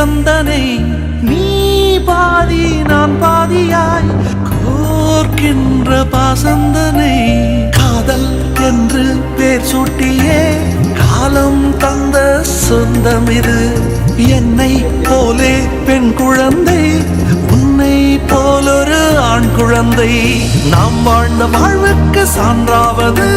தந்தனை நீ பாதி நான் பாதியாய் கோர்க்கின்ற பாசந்தனை காதல் என்று பேர் சூட்டியே காலம் தந்த சொந்தம் இது என்னை போலே பெண் குழந்தை உன்னை போலொரு ஆண் குழந்தை நாம் வாழ்ந்த வாழ்வுக்கு சான்றாவது